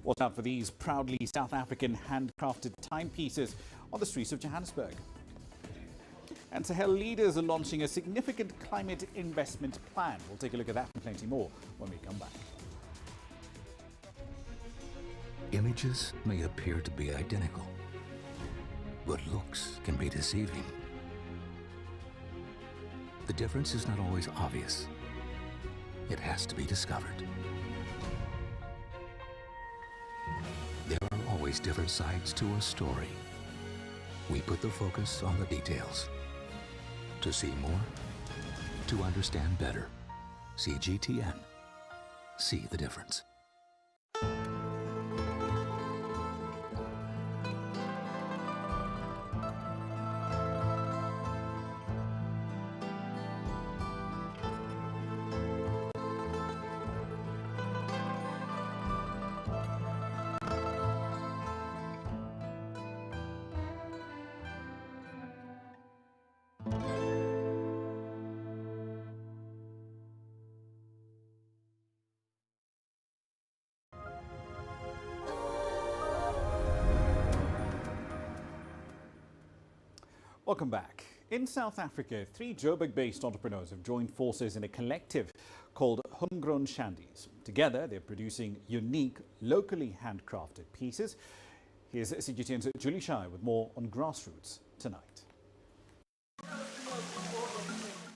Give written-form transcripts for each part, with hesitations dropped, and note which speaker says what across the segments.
Speaker 1: Watch out for these proudly South African handcrafted timepieces on the streets of Johannesburg. And Sahel leaders are launching a significant climate investment plan. We'll take a look at that and plenty more when we come back.
Speaker 2: Images may appear to be identical, but looks can be deceiving. The difference is not always obvious. It has to be discovered. There are always different sides to a story. We put the focus on the details. To see more, to understand better. CGTN. See the difference.
Speaker 1: Welcome back. In South Africa, 3 Joburg-based entrepreneurs have joined forces in a collective called Homegrown Shandis. Together, they're producing unique, locally handcrafted pieces. Here's CGTN's Julie Shai with more on grassroots tonight.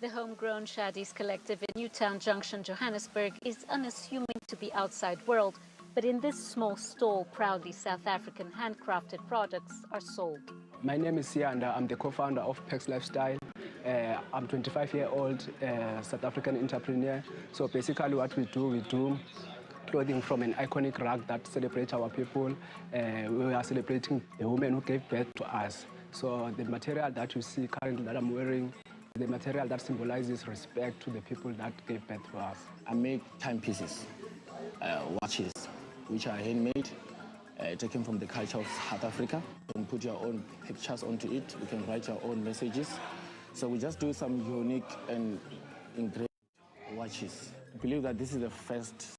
Speaker 3: The Homegrown Shandis collective in Newtown Junction, Johannesburg, is unassuming to the outside world, but in this small stall, proudly South African handcrafted products are sold.
Speaker 4: My name is Sianda. I'm the co-founder of Pex Lifestyle. I'm 25-year-old South African entrepreneur. So basically what we do clothing from an iconic rag that celebrates our people. We are celebrating the women who gave birth to us. So the material that you see currently that I'm wearing, the material that symbolizes respect to the people that gave birth to us.
Speaker 5: I make timepieces, watches, which are handmade. Taken from the culture of South Africa. You can put your own pictures onto it. You can write your own messages. So we just do some unique and engraved watches. I believe that this is the first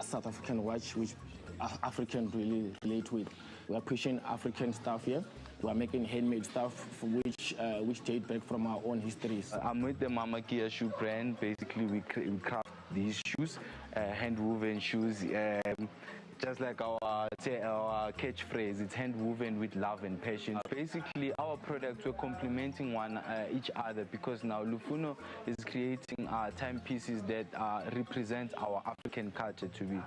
Speaker 5: South African watch which Africans really relate with. We are pushing African stuff here. We are making handmade stuff which date back from our own histories.
Speaker 6: I'm with the Mama Kia shoe brand. Basically, we craft these shoes, hand-woven shoes. Just like our catchphrase, it's hand-woven with love and passion. Basically, our products were complementing each other because now Lufuno is creating timepieces that represent our African culture to be.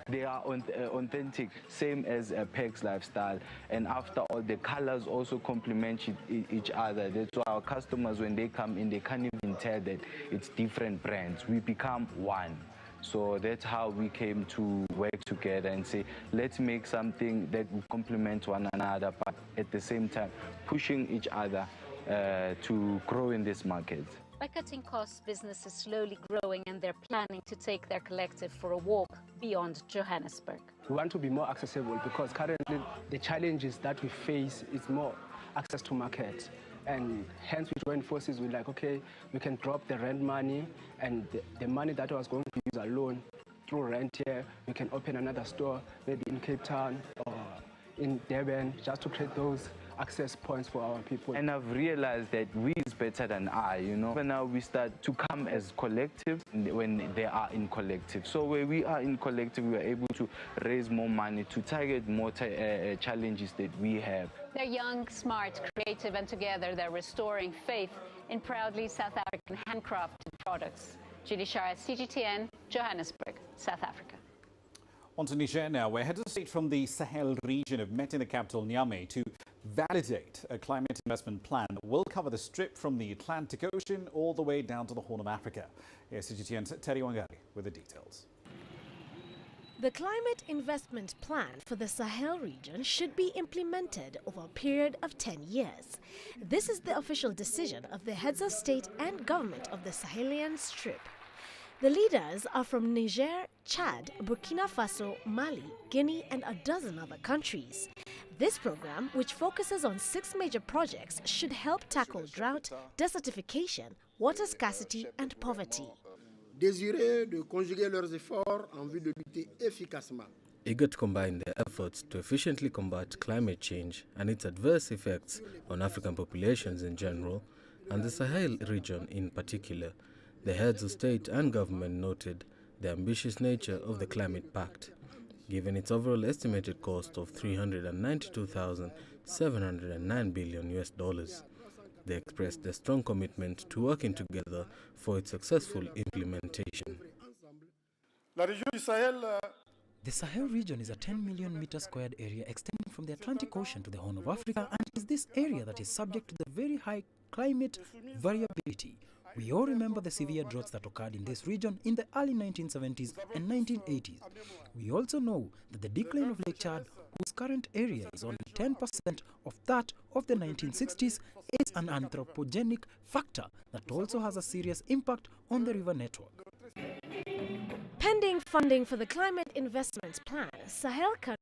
Speaker 6: They are authentic, same as a Pex Lifestyle. And after all, the colors also complement each other. That's why our customers, when they come in, they can't even tell that it's different brands. We become one. So that's how we came to work together and say, let's make something that will complement one another, but at the same time, pushing each other to grow in this market.
Speaker 3: By cutting costs, business is slowly growing and they're planning to take their collective for a walk beyond Johannesburg.
Speaker 4: We want to be more accessible because currently the challenges that we face is more access to market. And hence we joined forces with like, okay, we can drop the rent money and the money that I was going to use alone through rent here, we can open another store, maybe in Cape Town or in Durban, just to create those access points for our people.
Speaker 6: And I've realized that we is better than I, you know. But now we start to come as collective when they are in collective. So where we are in collective, we are able to raise more money to target more challenges that we have.
Speaker 3: They're young, smart, creative, and together they're restoring faith in proudly South African handcrafted products. Julie Shah, CGTN, Johannesburg, South Africa.
Speaker 1: On to Niger now, where heads of state from the Sahel region have met in the capital Niamey to validate a climate investment plan that will cover the strip from the Atlantic Ocean all the way down to the Horn of Africa. Here's CGTN's Terry Wangari with the details.
Speaker 7: The climate investment plan for the Sahel region should be implemented over a period of 10 years. This is the official decision of the heads of state and government of the Sahelian Strip. The leaders are from Niger, Chad, Burkina Faso, Mali, Guinea, and a dozen other countries. This program, which focuses on 6 major projects, should help tackle drought, desertification, water scarcity, and poverty.
Speaker 8: désireux de conjuguer leurs efforts en vue de lutter efficacement.
Speaker 9: Eager to combine their efforts to efficiently combat climate change and its adverse effects on African populations in general, and the Sahel region in particular, the heads of state and government noted the ambitious nature of the Climate Pact. Given its overall estimated cost of $392,709 billion, they expressed a strong commitment to working together for its successful implementation.
Speaker 10: The Sahel region is a 10 million meter squared area extending from the Atlantic Ocean to the Horn of Africa, and it is this area that is subject to the very high climate variability. We all remember the severe droughts that occurred in this region in the early 1970s and 1980s. We also know that the decline of Lake Chad, whose current area is only 10% of that of the 1960s, is an anthropogenic factor that also has a serious impact on the river network.
Speaker 7: Pending funding for the Climate Investment Plan, Sahel countries